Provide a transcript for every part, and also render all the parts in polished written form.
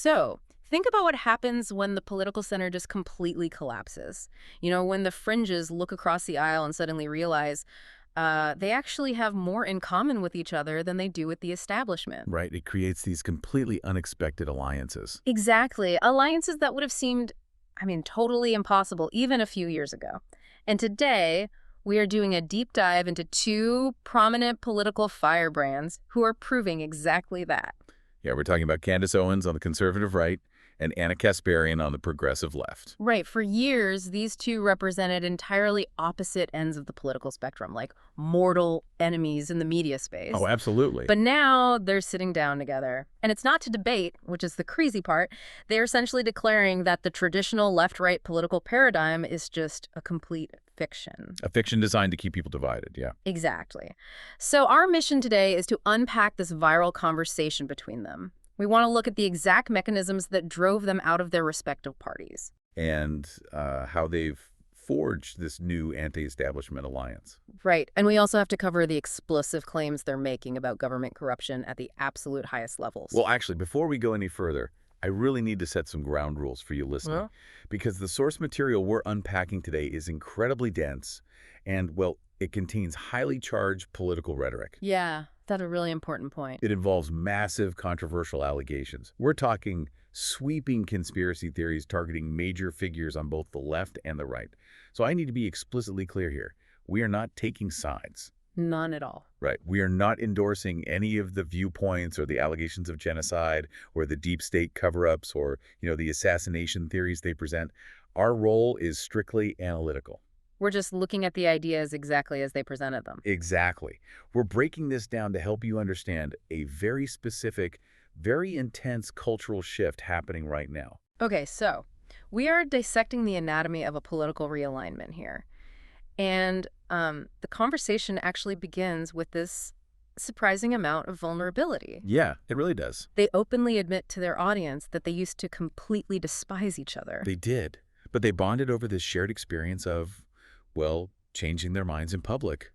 So, think about what happens when the political center just completely collapses. When the fringes look across the aisle and suddenly realize they actually have more in common with each other than they do with the establishment. Right, it creates these completely unexpected alliances. Exactly. Alliances that would have seemed, totally impossible even a few years ago. And today, we are doing a deep dive into two prominent political firebrands who are proving exactly that. Yeah, we're talking about Candace Owens on the conservative right and Anna Kasparian on the progressive left. Right. For years, these two represented entirely opposite ends of the political spectrum, like mortal enemies in the media space. Oh, absolutely. But now they're sitting down together. And it's not to debate, which is the crazy part. They're essentially declaring that the traditional left-right political paradigm is just a complete fiction. A fiction designed to keep people divided, yeah. Exactly. So our mission today is to unpack this viral conversation between them. We want to look at the exact mechanisms that drove them out of their respective parties. And how they've forged this new anti-establishment alliance. Right. And we also have to cover the explosive claims they're making about government corruption at the absolute highest levels. Well, actually, before we go any further, I really need to set some ground rules for you listening. Because the source material we're unpacking today is incredibly dense and, well, it contains highly charged political rhetoric. Yeah, that's a really important point. It involves massive controversial allegations. We're talking sweeping conspiracy theories targeting major figures on both the left and the right. So I need to be explicitly clear here. We are not taking sides. None at all. Right. We are not endorsing any of the viewpoints or the allegations of genocide or the deep state cover-ups or, the assassination theories they present. Our role is strictly analytical. We're just looking at the ideas exactly as they presented them. Exactly. We're breaking this down to help you understand a very specific, very intense cultural shift happening right now. Okay, so we are dissecting the anatomy of a political realignment here. And the conversation actually begins with this surprising amount of vulnerability. Yeah, it really does. They openly admit to their audience that they used to completely despise each other. They did. But they bonded over this shared experience of, well, changing their minds in public,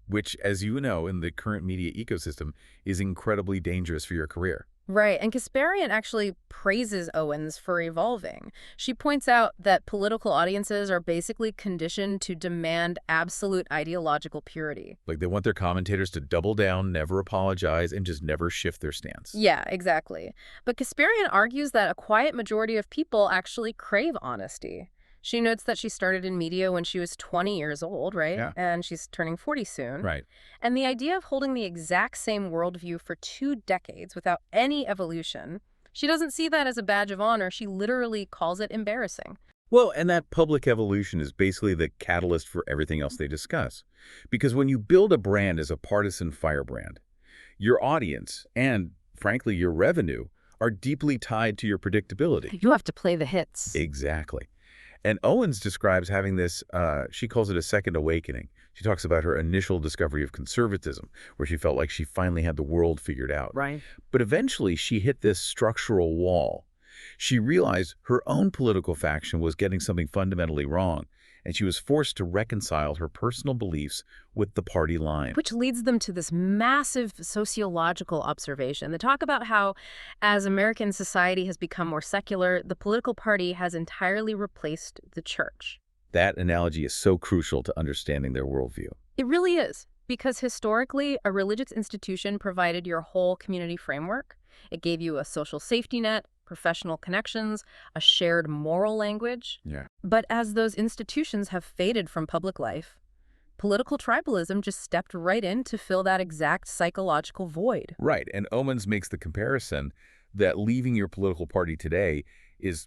which, as you know, in the current media ecosystem, is incredibly dangerous for your career. Right, and Kasparian actually praises Owens for evolving. She points out that political audiences are basically conditioned to demand absolute ideological purity. Like they want their commentators to double down, never apologize, and just never shift their stance. Yeah, exactly. But Kasparian argues that a quiet majority of people actually crave honesty. She notes that she started in media when she was 20 years old, right? Yeah. And she's turning 40 soon. Right. And the idea of holding the exact same worldview for 2 decades without any evolution, she doesn't see that as a badge of honor. She literally calls it embarrassing. Well, and that public evolution is basically the catalyst for everything else they discuss. Because when you build a brand as a partisan firebrand, your audience and, frankly, your revenue are deeply tied to your predictability. You have to play the hits. Exactly. And Owens describes having this, she calls it a second awakening. She talks about her initial discovery of conservatism, where she felt like she finally had the world figured out. Right. But eventually she hit this structural wall. She realized her own political faction was getting something fundamentally wrong, and she was forced to reconcile her personal beliefs with the party line. Which leads them to this massive sociological observation. They talk about how, as American society has become more secular, the political party has entirely replaced the church. That analogy is so crucial to understanding their worldview. It really is, because historically, a religious institution provided your whole community framework. It gave you a social safety net, professional connections, a shared moral language. Yeah. But as those institutions have faded from public life, political tribalism just stepped right in to fill that exact psychological void. Right, and Owens makes the comparison that leaving your political party today is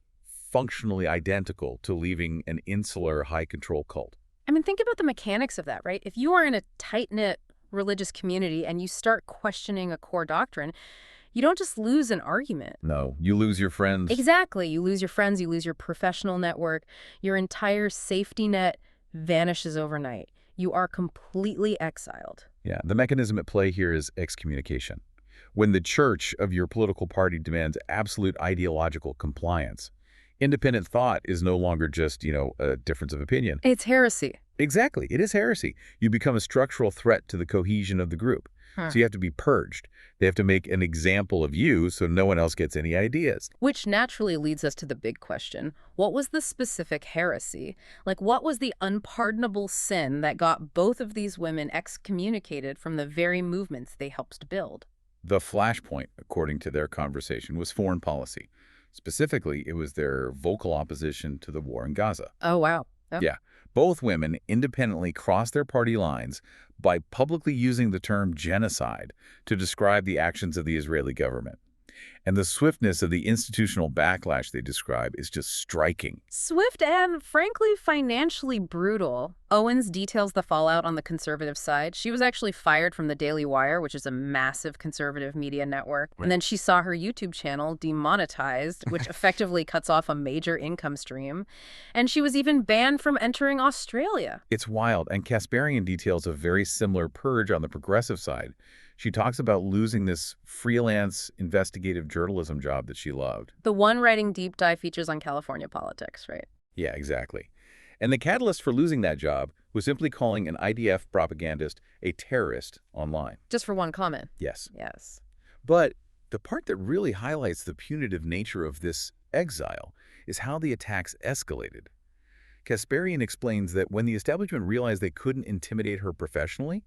functionally identical to leaving an insular, high-control cult. Think about the mechanics of that, right? If you are in a tight-knit religious community and you start questioning a core doctrine, you don't just lose an argument. No, you lose your friends. Exactly. You lose your friends, you lose your professional network, your entire safety net vanishes overnight. You are completely exiled. Yeah, the mechanism at play here is excommunication. When the church of your political party demands absolute ideological compliance, independent thought is no longer just, a difference of opinion. It's heresy. Exactly. It is heresy. You become a structural threat to the cohesion of the group. Huh. So you have to be purged. They have to make an example of you so no one else gets any ideas. Which naturally leads us to the big question. What was the specific heresy? Like, what was the unpardonable sin that got both of these women excommunicated from the very movements they helped to build? The flashpoint, according to their conversation, was foreign policy. Specifically, it was their vocal opposition to the war in Gaza. Oh, wow. Oh. Yeah, both women independently crossed their party lines by publicly using the term genocide to describe the actions of the Israeli government. And the swiftness of the institutional backlash they describe is just striking. Swift and, frankly, financially brutal. Owens details the fallout on the conservative side. She was actually fired from the Daily Wire, which is a massive conservative media network. Right. And then she saw her YouTube channel demonetized, which effectively cuts off a major income stream. And she was even banned from entering Australia. It's wild, and Kasparian details a very similar purge on the progressive side. She talks about losing this freelance investigative journalism job that she loved. The one writing deep dive features on California politics, right? Yeah, exactly. And the catalyst for losing that job was simply calling an IDF propagandist a terrorist online. Just for one comment. Yes. Yes. But the part that really highlights the punitive nature of this exile is how the attacks escalated. Kasparian explains that when the establishment realized they couldn't intimidate her professionally,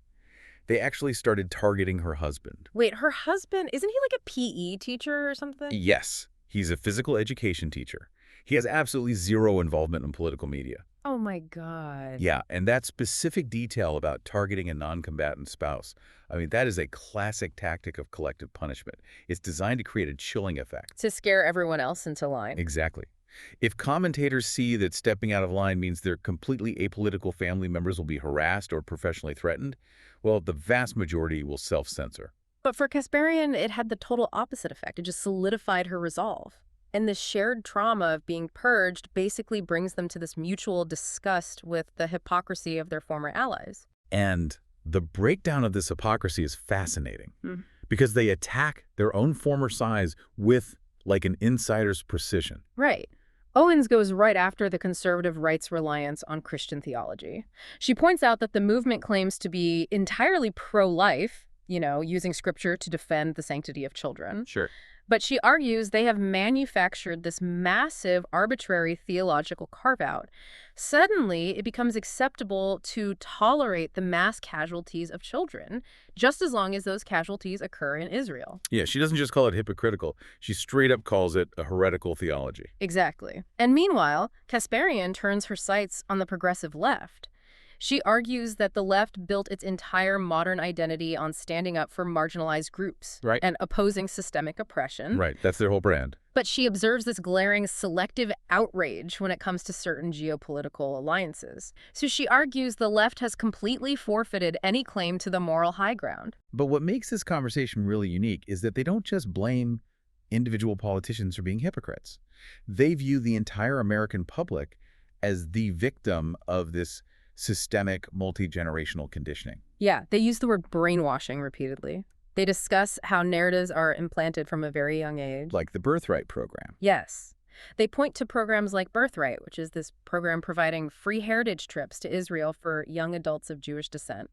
they actually started targeting her husband. Wait, her husband, isn't he like a PE teacher or something? Yes, he's a physical education teacher. He has absolutely zero involvement in political media. Oh my God. Yeah, and that specific detail about targeting a non-combatant spouse, I mean, that is a classic tactic of collective punishment. It's designed to create a chilling effect. To scare everyone else into line. Exactly. If commentators see that stepping out of line means their completely apolitical family members will be harassed or professionally threatened, well, the vast majority will self-censor. But for Kasparian, it had the total opposite effect. It just solidified her resolve. And this shared trauma of being purged basically brings them to this mutual disgust with the hypocrisy of their former allies. And the breakdown of this hypocrisy is fascinating because they attack their own former sides with like an insider's precision. Right. Owens goes right after the conservative right's reliance on Christian theology. She points out that the movement claims to be entirely pro-life, using scripture to defend the sanctity of children. Sure. But she argues they have manufactured this massive, arbitrary theological carve-out. Suddenly, it becomes acceptable to tolerate the mass casualties of children, just as long as those casualties occur in Israel. Yeah, she doesn't just call it hypocritical. She straight up calls it a heretical theology. Exactly. And meanwhile, Kasparian turns her sights on the progressive left. She argues that the left built its entire modern identity on standing up for marginalized groups and opposing systemic oppression. Right, that's their whole brand. But she observes this glaring selective outrage when it comes to certain geopolitical alliances. So she argues the left has completely forfeited any claim to the moral high ground. But what makes this conversation really unique is that they don't just blame individual politicians for being hypocrites. They view the entire American public as the victim of this systemic, multi-generational conditioning. Yeah, they use the word brainwashing repeatedly. They discuss how narratives are implanted from a very young age. Like the Birthright program. Yes. They point to programs like Birthright, which is this program providing free heritage trips to Israel for young adults of Jewish descent.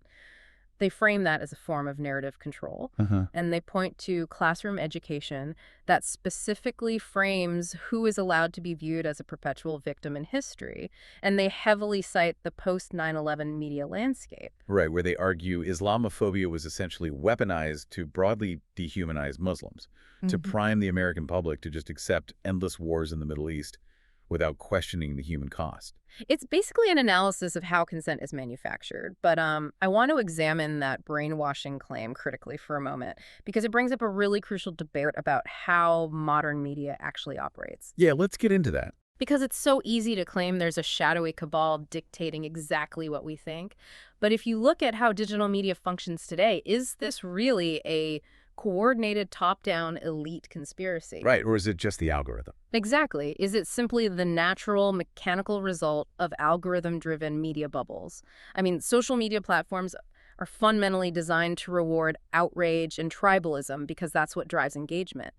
They frame that as a form of narrative control. And they point to classroom education that specifically frames who is allowed to be viewed as a perpetual victim in history. And they heavily cite the post-9/11 media landscape. Right, where they argue Islamophobia was essentially weaponized to broadly dehumanize Muslims, to prime the American public to just accept endless wars in the Middle East without questioning the human cost. It's basically an analysis of how consent is manufactured, but I want to examine that brainwashing claim critically for a moment, because it brings up a really crucial debate about how modern media actually operates. Yeah, let's get into that. Because it's so easy to claim there's a shadowy cabal dictating exactly what we think. But if you look at how digital media functions today, is this really a coordinated top-down elite conspiracy? Right, or is it just the algorithm? Exactly. Is it simply the natural, mechanical result of algorithm-driven media bubbles? I mean, social media platforms are fundamentally designed to reward outrage and tribalism because that's what drives engagement.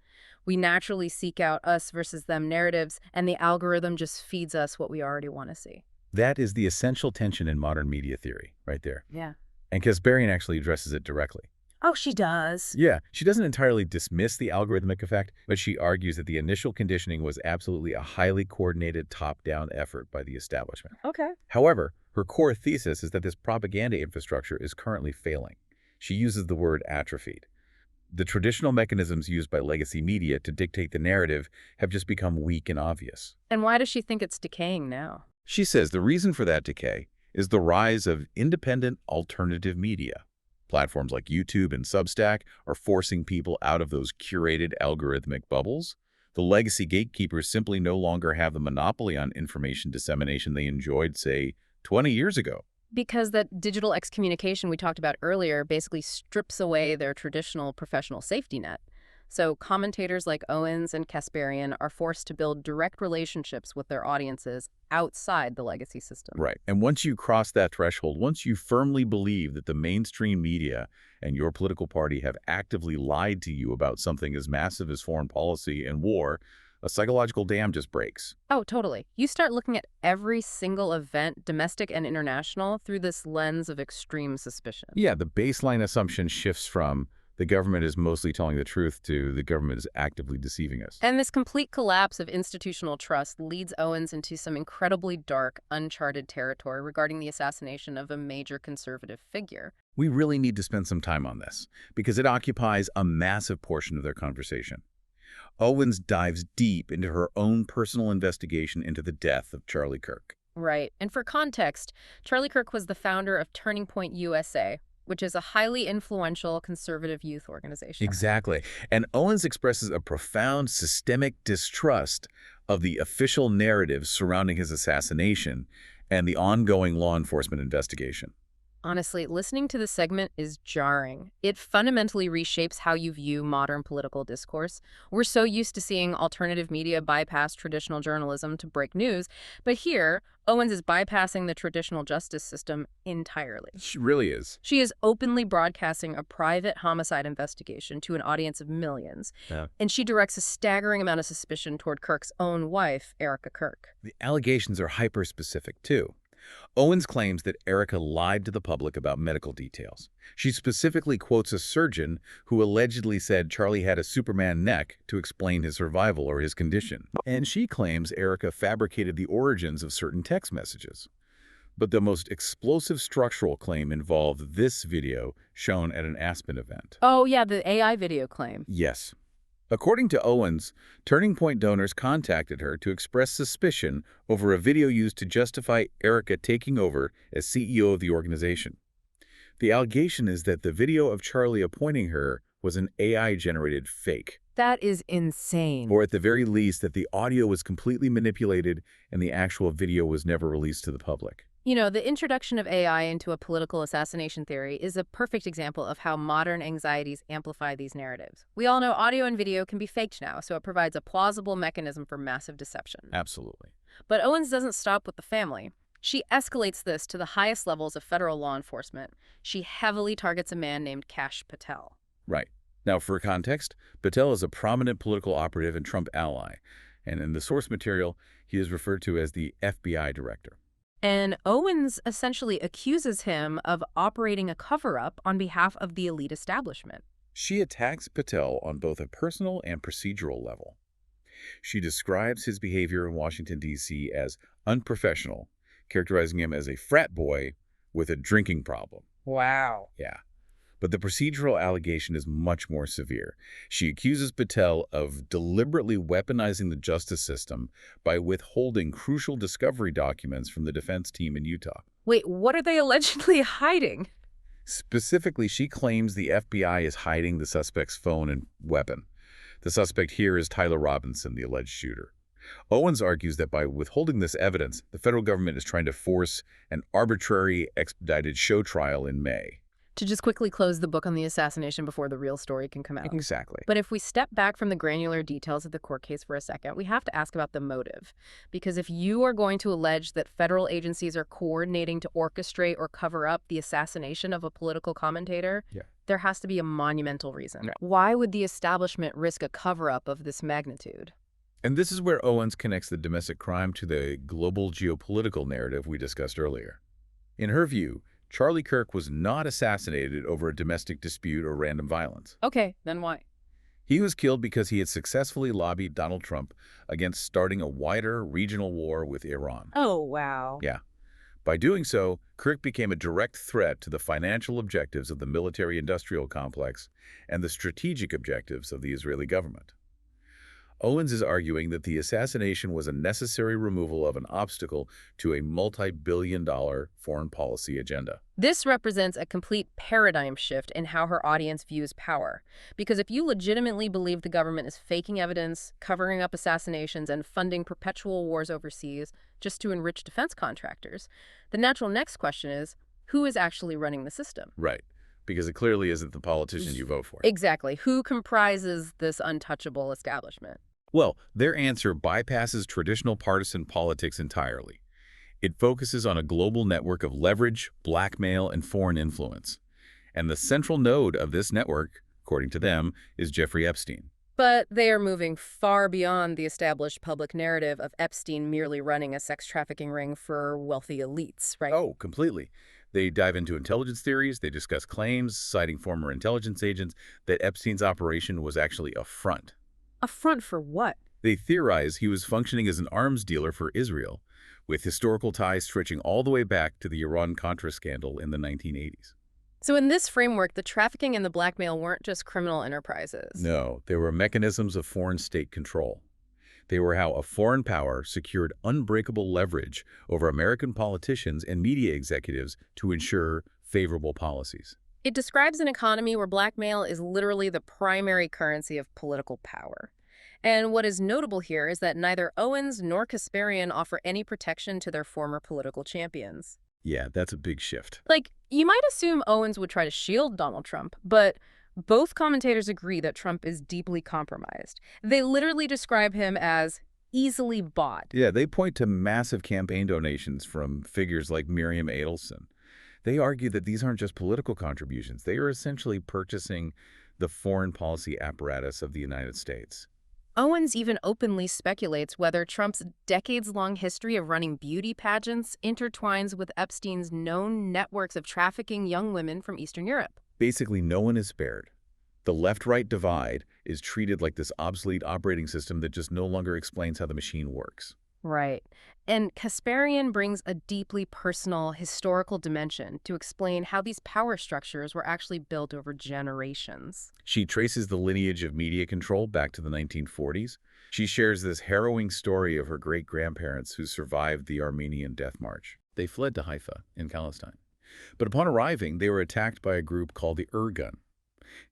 We naturally seek out us versus them narratives, and the algorithm just feeds us what we already want to see. That is the essential tension in modern media theory, right there. Yeah. And Kasparian actually addresses it directly. Oh, she does. Yeah, she doesn't entirely dismiss the algorithmic effect, but she argues that the initial conditioning was absolutely a highly coordinated top-down effort by the establishment. Okay. However, her core thesis is that this propaganda infrastructure is currently failing. She uses the word atrophied. The traditional mechanisms used by legacy media to dictate the narrative have just become weak and obvious. And why does she think it's decaying now? She says the reason for that decay is the rise of independent alternative media. Platforms like YouTube and Substack are forcing people out of those curated algorithmic bubbles. The legacy gatekeepers simply no longer have the monopoly on information dissemination they enjoyed, say, 20 years ago. Because that digital excommunication we talked about earlier basically strips away their traditional professional safety net. So commentators like Owens and Kasparian are forced to build direct relationships with their audiences outside the legacy system. Right. And once you cross that threshold, once you firmly believe that the mainstream media and your political party have actively lied to you about something as massive as foreign policy and war, a psychological dam just breaks. Oh, totally. You start looking at every single event, domestic and international, through this lens of extreme suspicion. Yeah, the baseline assumption shifts from the government is mostly telling the truth to the government is actively deceiving us. And this complete collapse of institutional trust leads Owens into some incredibly dark, uncharted territory regarding the assassination of a major conservative figure. We really need to spend some time on this because it occupies a massive portion of their conversation. Owens dives deep into her own personal investigation into the death of Charlie Kirk. Right. And for context, Charlie Kirk was the founder of Turning Point USA, which is a highly influential conservative youth organization. Exactly. And Owens expresses a profound systemic distrust of the official narrative surrounding his assassination and the ongoing law enforcement investigation. Honestly, listening to this segment is jarring. It fundamentally reshapes how you view modern political discourse. We're so used to seeing alternative media bypass traditional journalism to break news, but here, Owens is bypassing the traditional justice system entirely. She really is. She is openly broadcasting a private homicide investigation to an audience of millions, and she directs a staggering amount of suspicion toward Kirk's own wife, Erica Kirk. The allegations are hyper-specific, too. Owens claims that Erica lied to the public about medical details. She specifically quotes a surgeon who allegedly said Charlie had a Superman neck to explain his survival or his condition. And she claims Erica fabricated the origins of certain text messages. But the most explosive structural claim involved this video shown at an Aspen event. Oh, yeah, the AI video claim. Yes. According to Owens, Turning Point donors contacted her to express suspicion over a video used to justify Erica taking over as CEO of the organization. The allegation is that the video of Charlie appointing her was an AI-generated fake. That is insane. Or at the very least, that the audio was completely manipulated and the actual video was never released to the public. You know, the introduction of AI into a political assassination theory is a perfect example of how modern anxieties amplify these narratives. We all know audio and video can be faked now, so it provides a plausible mechanism for massive deception. Absolutely. But Owens doesn't stop with the family. She escalates this to the highest levels of federal law enforcement. She heavily targets a man named Kash Patel. Right. Now, for context, Patel is a prominent political operative and Trump ally, and in the source material, he is referred to as the FBI director. And Owens essentially accuses him of operating a cover-up on behalf of the elite establishment. She attacks Patel on both a personal and procedural level. She describes his behavior in Washington, D.C. as unprofessional, characterizing him as a frat boy with a drinking problem. Wow. Yeah. But the procedural allegation is much more severe. She accuses Patel of deliberately weaponizing the justice system by withholding crucial discovery documents from the defense team in Utah. Wait, what are they allegedly hiding? Specifically, she claims the FBI is hiding the suspect's phone and weapon. The suspect here is Tyler Robinson, the alleged shooter. Owens argues that by withholding this evidence, the federal government is trying to force an arbitrary expedited show trial in May. To just quickly close the book on the assassination before the real story can come out. Exactly. But if we step back from the granular details of the court case for a second, we have to ask about the motive. Because if you are going to allege that federal agencies are coordinating to orchestrate or cover up the assassination of a political commentator, there has to be a monumental reason. Yeah. Why would the establishment risk a cover-up of this magnitude? And this is where Owens connects the domestic crime to the global geopolitical narrative we discussed earlier. In her view, Charlie Kirk was not assassinated over a domestic dispute or random violence. Okay, then why? He was killed because he had successfully lobbied Donald Trump against starting a wider regional war with Iran. Oh, wow. Yeah. By doing so, Kirk became a direct threat to the financial objectives of the military-industrial complex and the strategic objectives of the Israeli government. Owens is arguing that the assassination was a necessary removal of an obstacle to a multi-billion-dollar foreign policy agenda. This represents a complete paradigm shift in how her audience views power. Because if you legitimately believe the government is faking evidence, covering up assassinations, and funding perpetual wars overseas just to enrich defense contractors, the natural next question is, who is actually running the system? Right, because it clearly isn't the politician you vote for. Exactly. Who comprises this untouchable establishment? Well, their answer bypasses traditional partisan politics entirely. It focuses on a global network of leverage, blackmail, and foreign influence. And the central node of this network, according to them, is Jeffrey Epstein. But they are moving far beyond the established public narrative of Epstein merely running a sex trafficking ring for wealthy elites, right? Oh, completely. They dive into intelligence theories, they discuss claims, citing former intelligence agents, that Epstein's operation was actually a front. A front for what? They theorize he was functioning as an arms dealer for Israel, with historical ties stretching all the way back to the Iran-Contra scandal in the 1980s. So in this framework, the trafficking and the blackmail weren't just criminal enterprises. No, they were mechanisms of foreign state control. They were how a foreign power secured unbreakable leverage over American politicians and media executives to ensure favorable policies. It describes an economy where blackmail is literally the primary currency of political power. And what is notable here is that neither Owens nor Kasparian offer any protection to their former political champions. Yeah, that's a big shift. Like, you might assume Owens would try to shield Donald Trump, but both commentators agree that Trump is deeply compromised. They literally describe him as easily bought. Yeah, they point to massive campaign donations from figures like Miriam Adelson. They argue that these aren't just political contributions. They are essentially purchasing the foreign policy apparatus of the United States. Owens even openly speculates whether Trump's decades-long history of running beauty pageants intertwines with Epstein's known networks of trafficking young women from Eastern Europe. Basically, no one is spared. The left-right divide is treated like this obsolete operating system that just no longer explains how the machine works. Right. And Kasparian brings a deeply personal, historical dimension to explain how these power structures were actually built over generations. She traces the lineage of media control back to the 1940s. She shares this harrowing story of her great-grandparents who survived the Armenian Death March. They fled to Haifa in Palestine. But upon arriving, they were attacked by a group called the Irgun.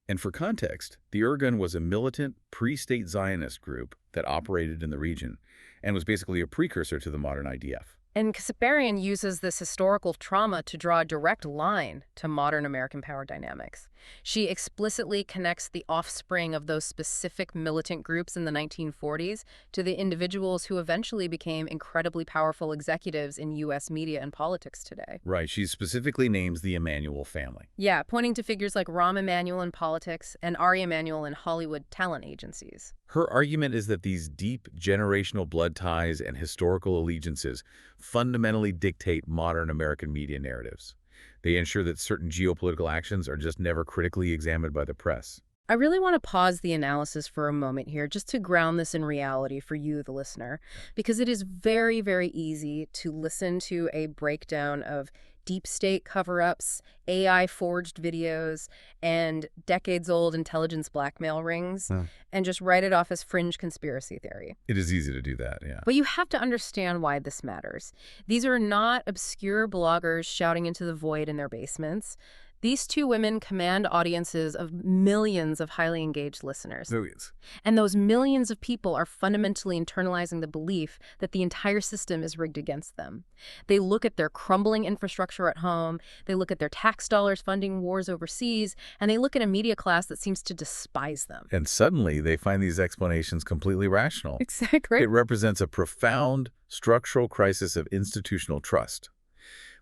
And for context, the Irgun was a militant, pre-state Zionist group that operated in the region and was basically a precursor to the modern IDF. And Kasparian uses this historical trauma to draw a direct line to modern American power dynamics. She explicitly connects the offspring of those specific militant groups in the 1940s to the individuals who eventually became incredibly powerful executives in U.S. media and politics today. Right, she specifically names the Emanuel family. Yeah, pointing to figures like Rahm Emanuel in politics and Ari Emanuel in Hollywood talent agencies. Her argument is that these deep generational blood ties and historical allegiances fundamentally dictate modern American media narratives. They ensure that certain geopolitical actions are just never critically examined by the press. I really want to pause the analysis for a moment here just to ground this in reality for you, the listener, because it is very, very easy to listen to a breakdown of deep state cover-ups, AI-forged videos, and decades-old intelligence blackmail rings, and just write it off as fringe conspiracy theory. It is easy to do that, yeah. But you have to understand why this matters. These are not obscure bloggers shouting into the void in their basements. These two women command audiences of millions of highly engaged listeners. Millions. And those millions of people are fundamentally internalizing the belief that the entire system is rigged against them. They look at their crumbling infrastructure at home, they look at their tax dollars funding wars overseas, and they look at a media class that seems to despise them. And suddenly they find these explanations completely rational. Exactly. It represents a profound structural crisis of institutional trust.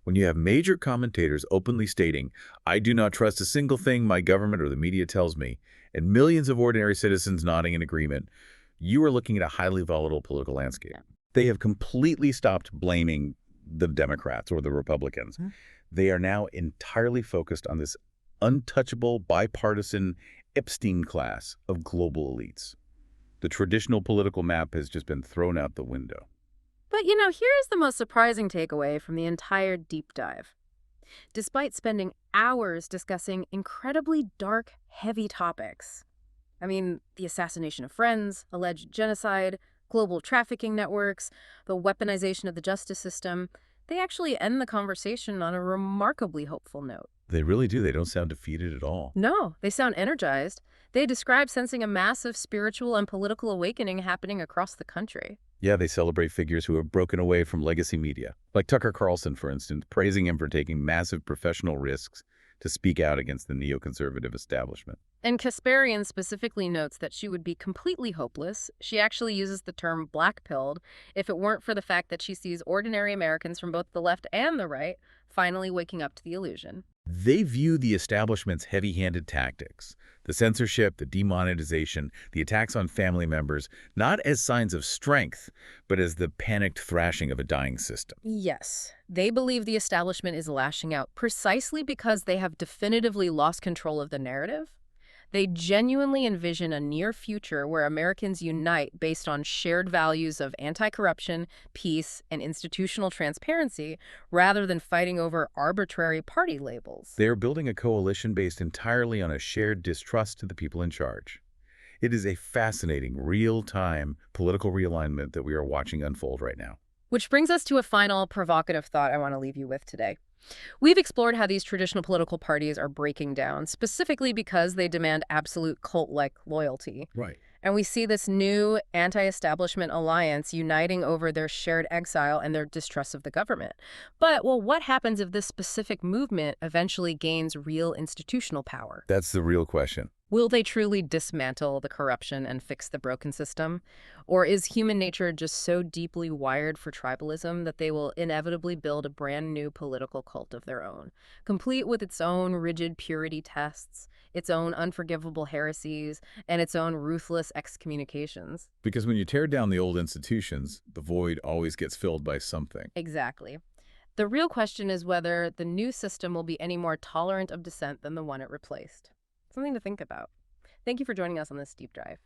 When you have major commentators openly stating, "I do not trust a single thing my government or the media tells me," and millions of ordinary citizens nodding in agreement, you are looking at a highly volatile political landscape. They have completely stopped blaming the Democrats or the Republicans. They are now entirely focused on this untouchable, bipartisan Epstein class of global elites. The traditional political map has just been thrown out the window. But, you know, here's the most surprising takeaway from the entire deep dive. Despite spending hours discussing incredibly dark, heavy topics, I mean, the assassination of friends, alleged genocide, global trafficking networks, the weaponization of the justice system, they actually end the conversation on a remarkably hopeful note. They really do. They don't sound defeated at all. No, they sound energized. They describe sensing a massive spiritual and political awakening happening across the country. Yeah, they celebrate figures who have broken away from legacy media, like Tucker Carlson, for instance, praising him for taking massive professional risks to speak out against the neoconservative establishment. And Kasparian specifically notes that she would be completely hopeless. She actually uses the term black-pilled if it weren't for the fact that she sees ordinary Americans from both the left and the right finally waking up to the illusion. They view the establishment's heavy-handed tactics, the censorship, the demonetization, the attacks on family members, not as signs of strength, but as the panicked thrashing of a dying system. Yes, they believe the establishment is lashing out precisely because they have definitively lost control of the narrative. They genuinely envision a near future where Americans unite based on shared values of anti-corruption, peace, and institutional transparency, rather than fighting over arbitrary party labels. They are building a coalition based entirely on a shared distrust to the people in charge. It is a fascinating, real-time political realignment that we are watching unfold right now. Which brings us to a final provocative thought I want to leave you with today. We've explored how these traditional political parties are breaking down, specifically because they demand absolute cult-like loyalty. Right. And we see this new anti-establishment alliance uniting over their shared exile and their distrust of the government. But, well, what happens if this specific movement eventually gains real institutional power? That's the real question. Will they truly dismantle the corruption and fix the broken system? Or is human nature just so deeply wired for tribalism that they will inevitably build a brand new political cult of their own, complete with its own rigid purity tests, its own unforgivable heresies, and its own ruthless excommunications? Because when you tear down the old institutions, the void always gets filled by something. Exactly. The real question is whether the new system will be any more tolerant of dissent than the one it replaced. Something to think about. Thank you for joining us on this deep dive.